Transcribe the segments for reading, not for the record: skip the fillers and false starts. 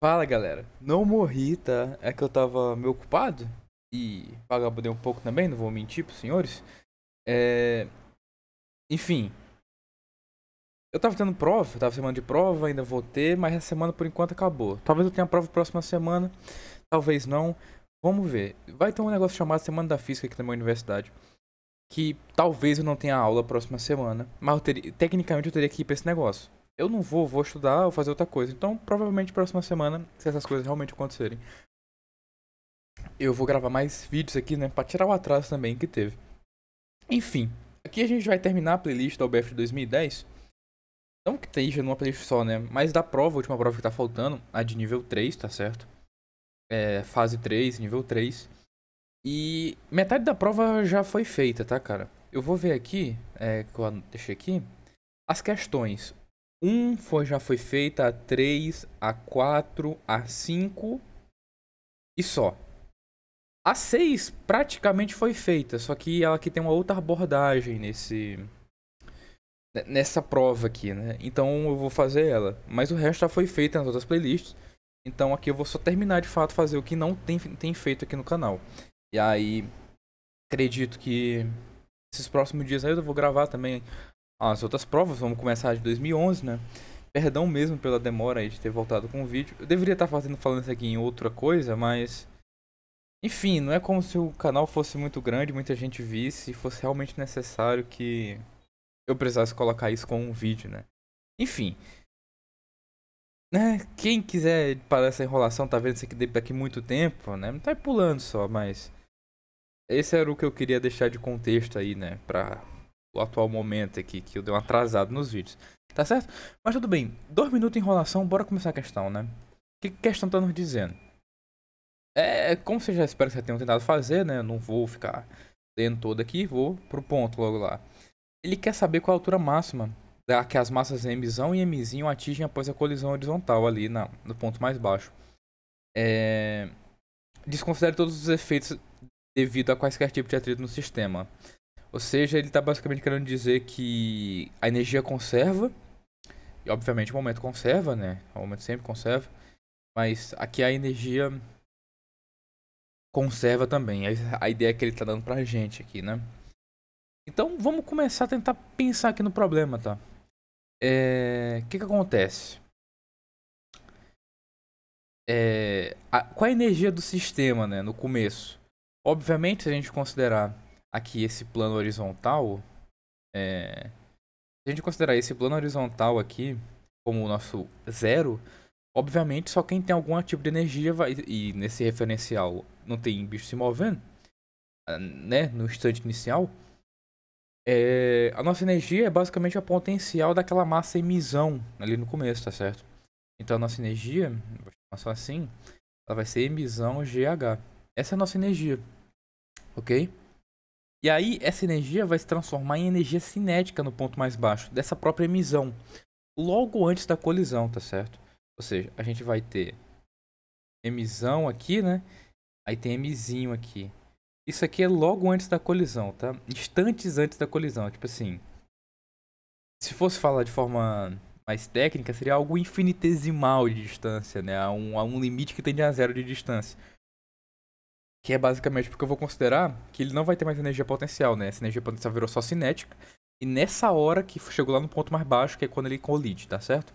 Fala galera, não morri, tá? É que eu tava meio ocupado e vagabundei um pouco também, não vou mentir pros senhores. É... Enfim, eu tava tendo prova, eu tava semana de prova, ainda vou ter, mas essa semana por enquanto acabou. Talvez eu tenha prova próxima semana, talvez não. Vamos ver. Vai ter um negócio chamado Semana da Física aqui na minha universidade, que talvez eu não tenha aula próxima semana, mas tecnicamente eu teria que ir pra esse negócio. Eu não vou estudar ou fazer outra coisa, então provavelmente próxima semana, se essas coisas realmente acontecerem. Eu vou gravar mais vídeos aqui, né? Pra tirar o atraso também que teve. Enfim, aqui a gente vai terminar a playlist da UBF de 2010. Não que esteja numa playlist só, né? Mas da prova, a última prova que tá faltando, a de nível 3, tá certo? É, fase 3, nível 3. E metade da prova já foi feita, tá, cara? Eu vou ver aqui, que eu deixei aqui, as questões. Já foi feita, a 3, a 4, a 5 e só. A 6 praticamente foi feita, só que ela aqui tem uma outra abordagem nessa prova aqui, né? Então eu vou fazer ela. Mas o resto já foi feito nas outras playlists. Então aqui eu vou só terminar de fato fazer o que não tem feito aqui no canal. E aí, acredito que esses próximos dias aí eu vou gravar também as outras provas. Vamos começar de 2011, né? Perdão mesmo pela demora aí de ter voltado com o vídeo. Eu deveria estar falando isso aqui em outra coisa, mas enfim, não é como se o canal fosse muito grande, muita gente visse e fosse realmente necessário que eu precisasse colocar isso com um vídeo, né? Enfim, né? Quem quiser parar essa enrolação, tá vendo isso aqui daqui muito tempo, né? Não tá pulando só, mas esse era o que eu queria deixar de contexto aí, né? Pra o atual momento aqui, que eu dei um atrasado nos vídeos. Tá certo? Mas tudo bem, 2 minutos de enrolação, bora começar a questão, né? O que a questão tá nos dizendo? Como você já espera que você tenha tentado fazer, né? Eu não vou ficar lendo todo aqui, vou pro ponto logo lá. Ele quer saber qual a altura máxima que as massas Mzão e Mzinho atingem após a colisão horizontal ali no ponto mais baixo. Desconsidere todos os efeitos devido a quaisquer tipos de atrito no sistema. Ou seja, ele está basicamente querendo dizer que a energia conserva, e obviamente o momento conserva, né? O momento sempre conserva, mas aqui a energia conserva também. A ideia que ele está dando pra gente aqui, né? Então vamos começar a tentar pensar aqui no problema, tá? Que acontece? Qual é a energia do sistema, né, no começo? Obviamente, se a gente considerar aqui esse plano horizontal, se a gente considerar esse plano horizontal aqui como o nosso zero, obviamente só quem tem algum tipo de energia vai, e nesse referencial não tem bicho se movendo, né, no instante inicial, a nossa energia é basicamente a potencial daquela massa emisão ali no começo, tá certo? Então a nossa energia, vou chamar só assim, ela vai ser emisão GH. Essa é a nossa energia, ok? E aí essa energia vai se transformar em energia cinética no ponto mais baixo dessa própria emisão, logo antes da colisão, tá certo? Ou seja, a gente vai ter emisão aqui, né? Aí tem emisinho aqui. Isso aqui é logo antes da colisão, tá? Instantes antes da colisão, tipo assim. Se fosse falar de forma mais técnica, seria algo infinitesimal de distância, né? A um limite que tende a zero de distância. Que é basicamente porque eu vou considerar que ele não vai ter mais energia potencial, né? Essa energia potencial virou só cinética. E nessa hora que chegou lá no ponto mais baixo, que é quando ele colide, tá certo?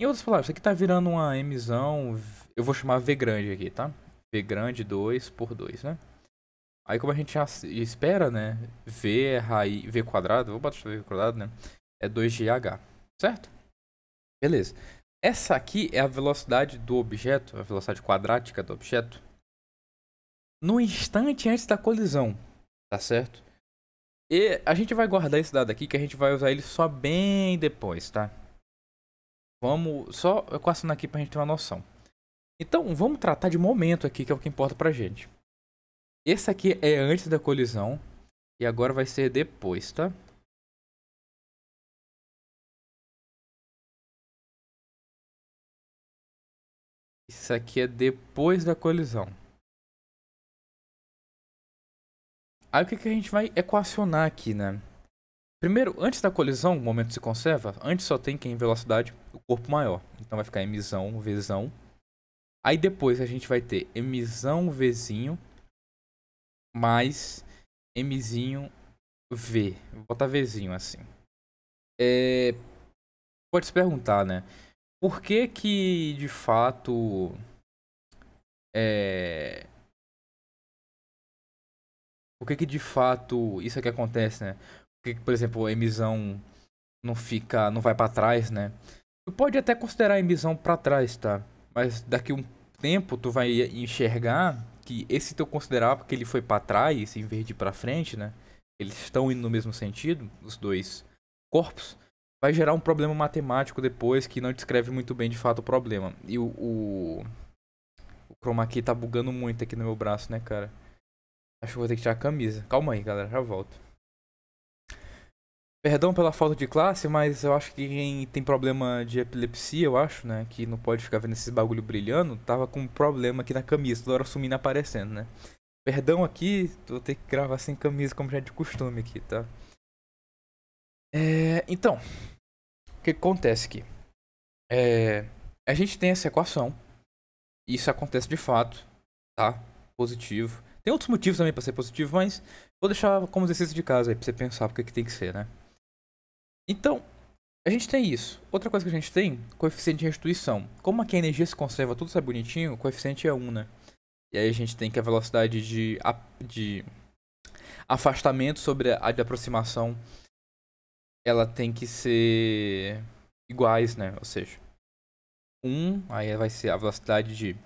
Em outras palavras, isso aqui tá virando uma emisão. Eu vou chamar V grande aqui, tá? V grande 2 por 2, né? Aí como a gente já espera, né? V é raiz. V quadrado, vou botar V quadrado, né? É 2GH, certo? Beleza. Essa aqui é a velocidade do objeto, a velocidade quadrática do objeto, no instante antes da colisão, tá certo? E a gente vai guardar esse dado aqui, que a gente vai usar ele só bem depois, tá? Vamos só equacionar aqui pra gente ter uma noção. Então, vamos tratar de momento aqui, que é o que importa pra gente. Esse aqui é antes da colisão, e agora vai ser depois, tá? Isso aqui é depois da colisão. Aí o que a gente vai equacionar aqui, né? Primeiro, antes da colisão, o momento se conserva. Antes só tem quem velocidade, o corpo maior. Então vai ficar emissão, Vzão. Aí depois a gente vai ter Mzão Vzinho mais Mzinho V. Vou botar Vzinho assim. Pode se perguntar, né? Por que que de fato é... Por que que de fato isso é que acontece, né? Por que que, por exemplo, o Mzão não vai pra trás, né? Tu pode até considerar a Mzão pra trás, tá? Mas daqui um tempo tu vai enxergar que esse teu considerar que ele foi pra trás em vez de ir pra frente, né? Eles estão indo no mesmo sentido, os dois corpos, vai gerar um problema matemático depois que não descreve muito bem de fato o problema. E o chroma key tá bugando muito aqui no meu braço, né, cara? Acho que vou ter que tirar a camisa. Calma aí, galera, já volto. Perdão pela falta de classe, mas eu acho que quem tem problema de epilepsia, eu acho, né? Que não pode ficar vendo esses bagulho brilhando, tava com um problema aqui na camisa, toda hora sumindo e aparecendo, né? Perdão aqui, vou ter que gravar sem camisa, como já é de costume aqui, tá? Então, o que acontece aqui? A gente tem essa equação, isso acontece de fato, tá? Positivo. Tem outros motivos também pra ser positivo, mas vou deixar como exercício de casa aí pra você pensar porque que tem que ser, né? Então, a gente tem isso. Outra coisa que a gente tem, coeficiente de restituição. Como aqui a energia se conserva, tudo sai bonitinho, o coeficiente é 1, né? E aí a gente tem que a velocidade de afastamento sobre a de aproximação, ela tem que ser iguais, né? Ou seja, 1, aí vai ser a velocidade de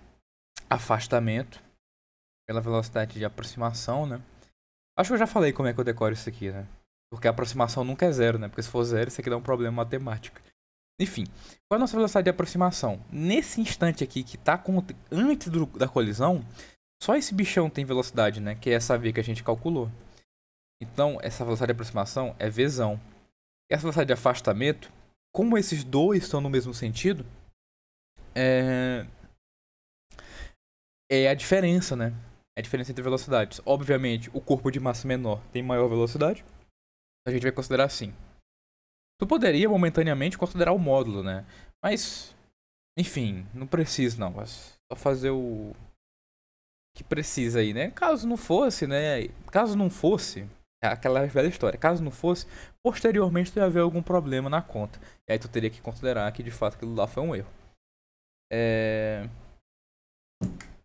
afastamento pela velocidade de aproximação, né? Acho que eu já falei como é que eu decoro isso aqui, né? Porque a aproximação nunca é zero, né? Porque se for zero, isso aqui dá um problema matemático. Enfim, qual é a nossa velocidade de aproximação? Nesse instante aqui que tá antes da colisão, só esse bichão tem velocidade, né? Que é essa V que a gente calculou. Então, essa velocidade de aproximação é Vzão. E essa velocidade de afastamento, como esses dois estão no mesmo sentido, é a diferença, né? É a diferença entre velocidades. Obviamente, o corpo de massa menor tem maior velocidade. A gente vai considerar assim. Tu poderia momentaneamente considerar o módulo, né? Mas, enfim, não precisa não. É só fazer o que precisa aí, né? Caso não fosse, né? Caso não fosse, é aquela velha história. Caso não fosse, posteriormente tu ia haver algum problema na conta. E aí tu teria que considerar que de fato aquilo lá foi um erro.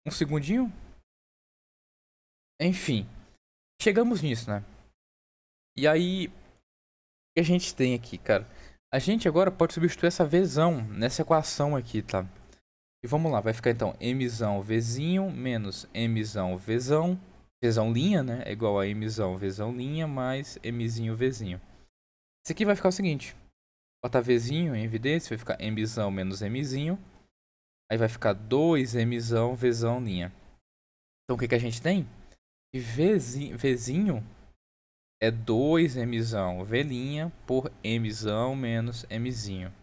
Um segundinho. Enfim, chegamos nisso, né? E aí, o que a gente tem aqui, cara? A gente agora pode substituir essa Vzão nessa equação aqui, tá? E vamos lá, vai ficar então Mzão Vzinho menos Mzão Vzão. Vzão linha, né? É igual a Mzão Vzão linha mais Mzinho Vzinho. Isso aqui vai ficar o seguinte. Botar Vzinho em evidência, vai ficar Mzão menos Mzinho. Aí vai ficar 2Mzão Vzão linha. Então o que a gente tem? Vzinho é 2Mzão V' por Mzão menos Mzinho.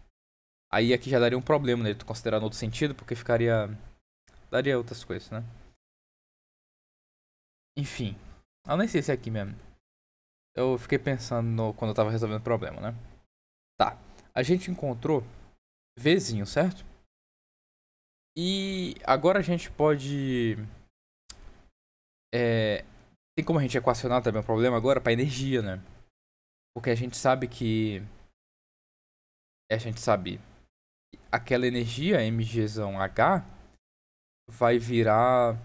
Aí aqui já daria um problema, né? Tu considerar no outro sentido, porque daria outras coisas, né? Enfim. Eu nem sei se é aqui mesmo. Eu fiquei pensando quando eu tava resolvendo o problema, né? Tá. A gente encontrou Vzinho, certo? E agora a gente pode... Tem como a gente equacionar também o problema agora pra energia, né? Porque a gente sabe que... A gente sabe aquela energia, mgzão-h, vai virar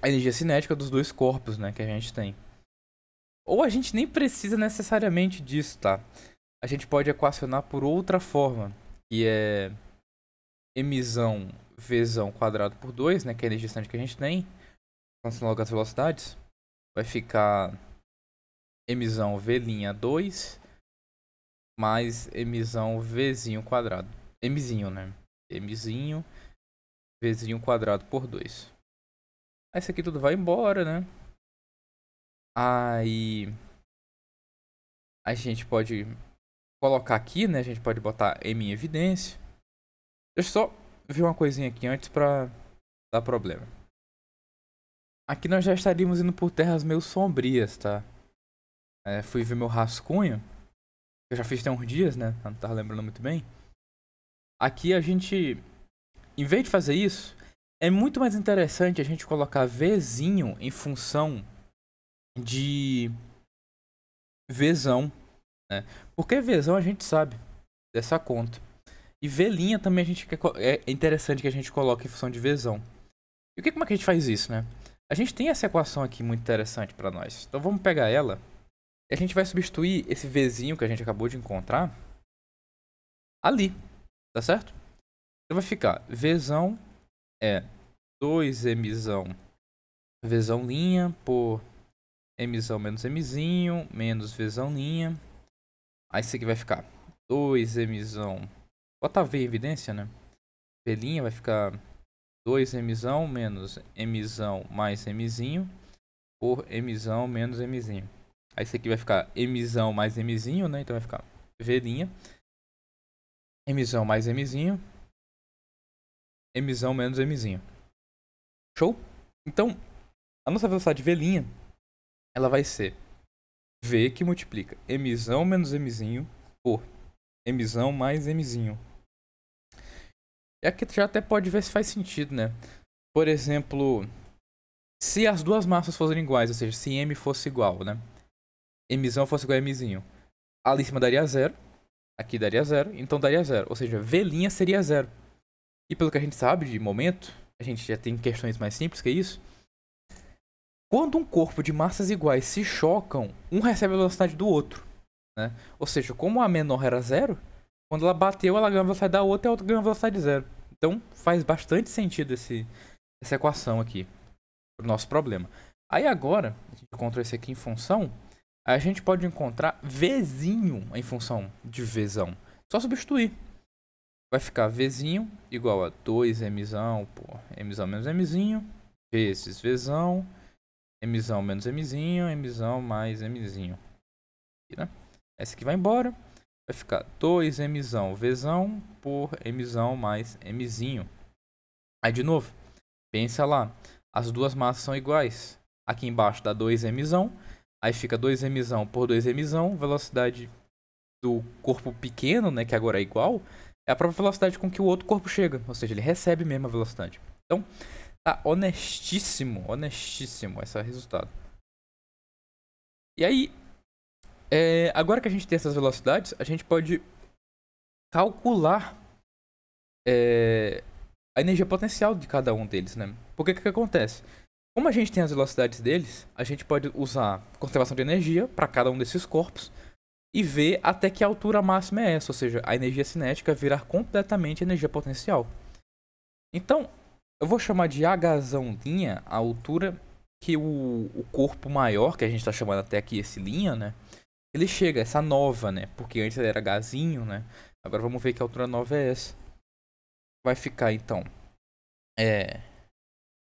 a energia cinética dos dois corpos, né, que a gente tem. Ou a gente nem precisa necessariamente disso, tá? A gente pode equacionar por outra forma, que é mzão vzão quadrado por 2, né, que é a energia cinética que a gente tem. Cancelando logo as velocidades, vai ficar mzão v'2 mais mzão vzinho quadrado. Mzinho, né? Mzinho vzinho quadrado por 2. Aí isso aqui tudo vai embora, né? Aí a gente pode colocar aqui, né? A gente pode botar M em evidência. Deixa eu só ver uma coisinha aqui antes pra dar problema. Aqui nós já estaríamos indo por terras meio sombrias, tá? Fui ver meu rascunho. Eu já fiz tem uns dias, né? Não tava lembrando muito bem. Aqui a gente, em vez de fazer isso, é muito mais interessante a gente colocar Vzinho em função de Vzão, né? Porque Vzão a gente sabe dessa conta. E V' também a gente é interessante que a gente coloque em função de Vzão. E como é que a gente faz isso, né? A gente tem essa equação aqui muito interessante para nós. Então vamos pegar ela e a gente vai substituir esse Vzinho que a gente acabou de encontrar ali, tá certo? Então vai ficar Vzão é 2Mzão Vzão linha por Mzão menos Mzinho menos Vzão linha. Aí isso aqui vai ficar 2Mzão. Bota V em evidência, né? V' vai ficar 2Mzão menos Mzão mais Mzinho por Mzão menos Mzinho. Aí isso aqui vai ficar Mzão mais Mzinho, né? Então vai ficar V', Mzão mais Mzinho, Mzão menos Mzinho. Show? Então, a nossa velocidade V', ela vai ser V que multiplica Mzão menos Mzinho por Mzão mais Mzinho. E aqui já até pode ver se faz sentido, né? Por exemplo, se as duas massas fossem iguais, ou seja, se M fosse igual, né? Mzão fosse igual a Mzinho. Ali em cima daria 0. Aqui daria 0. Então daria 0. Ou seja, V' seria 0. E pelo que a gente sabe de momento, a gente já tem questões mais simples que isso. Quando um corpo de massas iguais se chocam, um recebe a velocidade do outro, né? Ou seja, como a menor era 0, quando ela bateu, ela ganhou a velocidade da outra e a outra ganhou a velocidade de 0. Então faz bastante sentido essa equação aqui para o nosso problema. Aí agora, a gente encontrou esse aqui em função, a gente pode encontrar Vzinho em função de Vzão. Só substituir. Vai ficar Vzinho igual a 2Mzão por Mzão menos Mzinho vezes Vzão, Mzão menos Mzinho, Mzão mais Mzinho. Aqui, né? Essa aqui vai embora. Vai ficar 2Mzão Vzão por Mzão mais Mzinho. Aí de novo, pensa lá. As duas massas são iguais. Aqui embaixo dá 2Mzão. Aí fica 2Mzão por 2Mzão. Velocidade do corpo pequeno, né, que agora é igual, é a própria velocidade com que o outro corpo chega. Ou seja, ele recebe mesmo a velocidade. Então, tá honestíssimo esse resultado. E aí, agora que a gente tem essas velocidades, a gente pode calcular a energia potencial de cada um deles, né? Porque o que acontece? Como a gente tem as velocidades deles, a gente pode usar conservação de energia para cada um desses corpos e ver até que altura máxima é essa, ou seja, a energia cinética virar completamente energia potencial. Então, eu vou chamar de Hzãozinha a altura que o corpo maior, que a gente está chamando até aqui esse linha, né? Ele chega, essa nova, né? Porque antes ele era Hzinho, né? Agora vamos ver que a altura nova é essa. Vai ficar, então,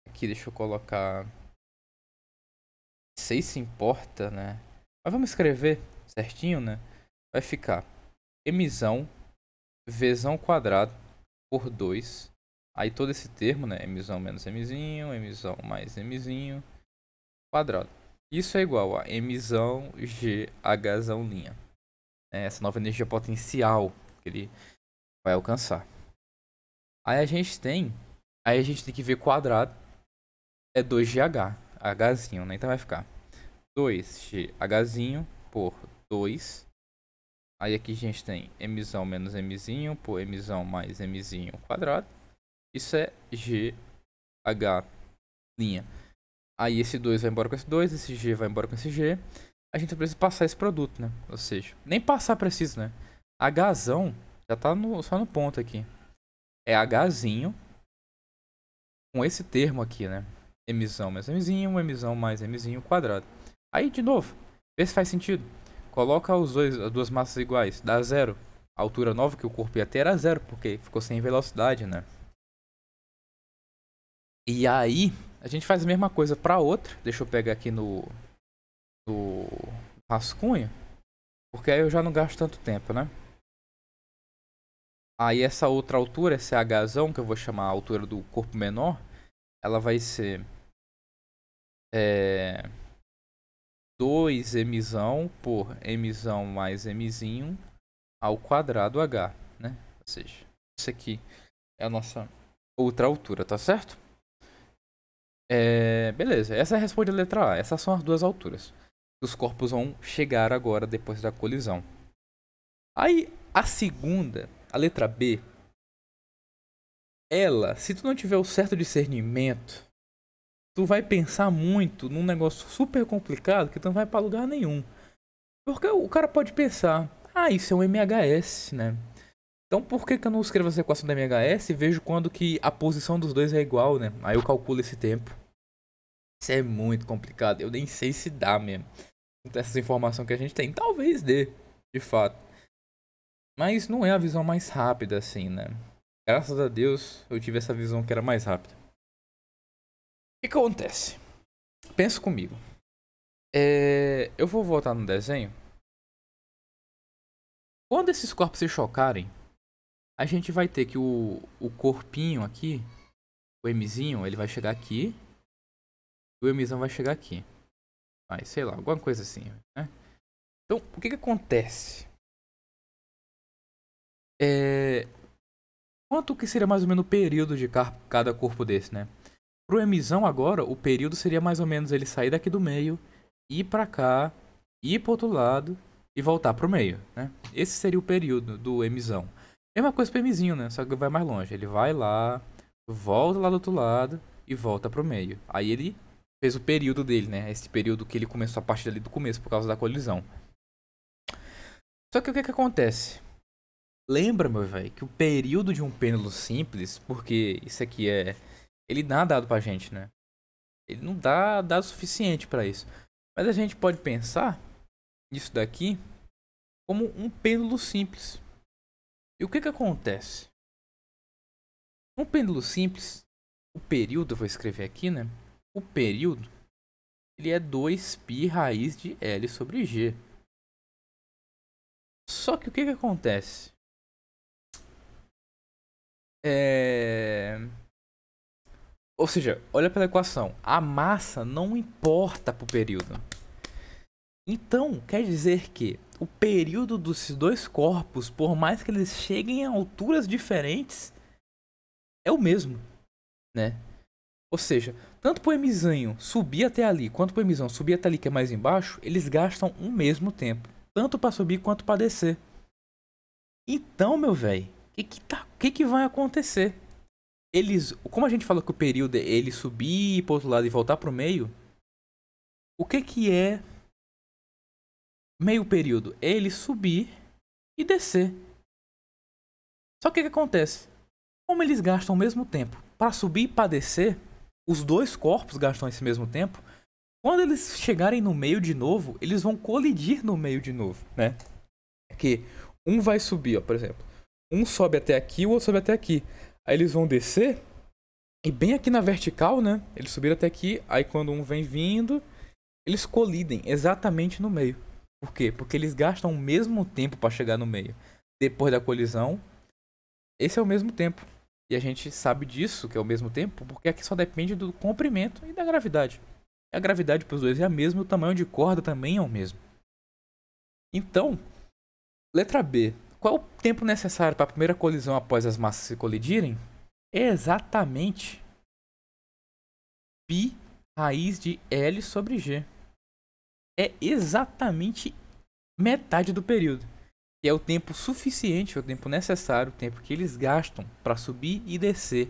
aqui deixa eu colocar 6 se importa, né? Mas vamos escrever certinho, né? Vai ficar Mzão Vzão quadrado por 2. Aí todo esse termo, né? Mzão menos Mzinho, Mzão mais Mzinho quadrado. Isso é igual a Mzão G Hzão linha. Essa nova energia potencial que ele vai alcançar. Aí a gente tem que ver quadrado é 2GH, Hzinho, né? Então vai ficar 2GHzinho por 2. Aí aqui a gente tem Mzão menos Mzinho por Mzão mais Mzinho quadrado. Isso é GH linha. Aí esse 2 vai embora com esse 2, esse G vai embora com esse G. A gente precisa passar esse produto, né? Ou seja, nem passar precisa, né? Hzão já tá só no ponto aqui. É Hzinho com esse termo aqui, né? Mzão mais Mzinho, Mzão mais Mzinho quadrado. Aí, de novo, vê se faz sentido. Coloca as duas massas iguais, dá 0. A altura nova que o corpo ia ter era 0, porque ficou sem velocidade, né? E aí, a gente faz a mesma coisa para outra. Deixa eu pegar aqui no rascunho, porque aí eu já não gasto tanto tempo, né? Aí essa outra altura, esse Hzão, que eu vou chamar a altura do corpo menor, ela vai ser 2Mzão por Mzão mais Mzinho ao quadrado H, né? Ou seja, isso aqui é a nossa outra altura, tá certo? Beleza, essa responde a letra A. Essas são as duas alturas. Os corpos vão chegar agora depois da colisão. Aí, a segunda, a letra B, ela, se tu não tiver o certo discernimento, tu vai pensar muito num negócio super complicado que tu não vai pra lugar nenhum. Porque o cara pode pensar, isso é um MHS, né? Então por que eu não escrevo essa equação da MHS e vejo quando que a posição dos dois é igual, né? Aí eu calculo esse tempo. Isso é muito complicado, eu nem sei se dá mesmo. Então, essa informação que a gente tem, talvez dê, de fato. Mas não é a visão mais rápida assim, né? Graças a Deus eu tive essa visão que era mais rápida. O que acontece? Pensa comigo. Eu vou voltar no desenho. Quando esses corpos se chocarem, a gente vai ter que o corpinho aqui, o Mzinho, ele vai chegar aqui. E o Mzão vai chegar aqui. Mas sei lá, alguma coisa assim, né? Então, o que acontece? Quanto que seria mais ou menos o período de cada corpo desse, né? Pro Mzão agora, o período seria mais ou menos ele sair daqui do meio, ir pra cá, ir pro outro lado e voltar pro meio, né? Esse seria o período do Mzão. Mesma coisa pro Mzinho, né? Só que vai mais longe. Ele vai lá, volta lá do outro lado e volta pro meio. Aí ele fez o período dele, né? Esse período que ele começou a partir ali do começo por causa da colisão. Só que o que acontece? Lembra, meu velho, que o período de um pêndulo simples, porque isso aqui ele dá dado pra gente, né? Ele não dá dado suficiente pra isso. Mas a gente pode pensar nisso daqui como um pêndulo simples. E o que acontece? Um pêndulo simples, o período, eu vou escrever aqui, né? O período, ele é 2π raiz de L sobre G. Só que o que acontece? Ou seja, olha pela equação. A massa não importa para o período. Então, quer dizer que o período dos dois corpos, por mais que eles cheguem a alturas diferentes, é o mesmo, né? Ou seja, tanto pro Mzinho subir até ali, quanto pro Mzão subir até ali, que é mais embaixo, eles gastam o mesmo tempo. Tanto para subir quanto para descer. Então, meu velho, o que vai acontecer? Como a gente falou que o período é ele subir pro outro lado e voltar pro meio, o que é meio período? É ele subir e descer. Só que o que acontece? Como eles gastam o mesmo tempo para subir e para descer, os dois corpos gastam esse mesmo tempo. Quando eles chegarem no meio de novo, eles vão colidir no meio de novo, né? Que um vai subir, ó, por exemplo. Um sobe até aqui, o outro sobe até aqui. Aí eles vão descer e bem aqui na vertical, né? Eles subiram até aqui, aí quando um vem vindo, eles colidem exatamente no meio. Por quê? Porque eles gastam o mesmo tempo para chegar no meio. Depois da colisão, esse é o mesmo tempo. E a gente sabe disso, que é o mesmo tempo, porque aqui só depende do comprimento e da gravidade. A gravidade para os dois é a mesma e o tamanho de corda também é o mesmo. Então, letra B. Qual é o tempo necessário para a primeira colisão após as massas se colidirem? É exatamente π raiz de L sobre G. É exatamente metade do período. Que é o tempo suficiente, o tempo necessário, o tempo que eles gastam para subir e descer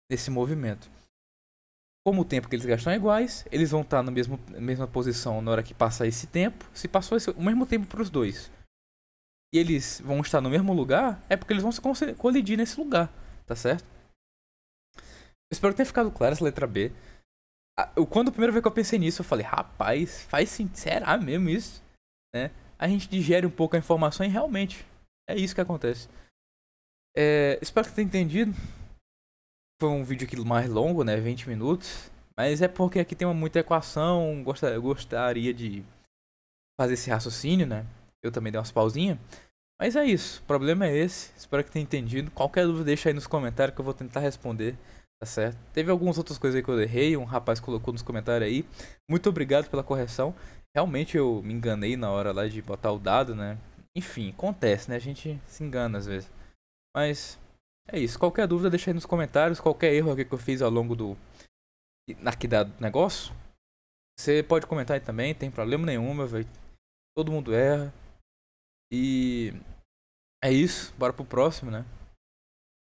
nesse movimento. Como o tempo que eles gastam é iguais, eles vão estar na mesma posição na hora que passar esse tempo. Se passou o mesmo tempo para os dois e eles vão estar no mesmo lugar, é porque eles vão se colidir nesse lugar, tá certo? Eu espero que tenha ficado claro essa letra B. Quando a primeira vez que eu pensei nisso, eu falei, rapaz, faz sentido, será mesmo isso? Né? A gente digere um pouco a informação e realmente é isso que acontece. Espero que tenha entendido. Foi um vídeo aqui mais longo, né? 20 minutos. Mas é porque aqui tem muita equação. Eu gostaria de fazer esse raciocínio, né? Eu também dei umas pausinhas. Mas é isso. O problema é esse. Espero que tenha entendido. Qualquer dúvida deixa aí nos comentários que eu vou tentar responder. Tá certo? Teve algumas outras coisas aí que eu errei. Um rapaz colocou nos comentários aí. Muito obrigado pela correção. Realmente eu me enganei na hora lá de botar o dado, né? Enfim, acontece, né? A gente se engana às vezes. Mas é isso. Qualquer dúvida deixa aí nos comentários. Qualquer erro aqui que eu fiz ao longo aqui do negócio, você pode comentar aí também, tem problema nenhum, meu velho. Todo mundo erra. E é isso, bora pro próximo, né?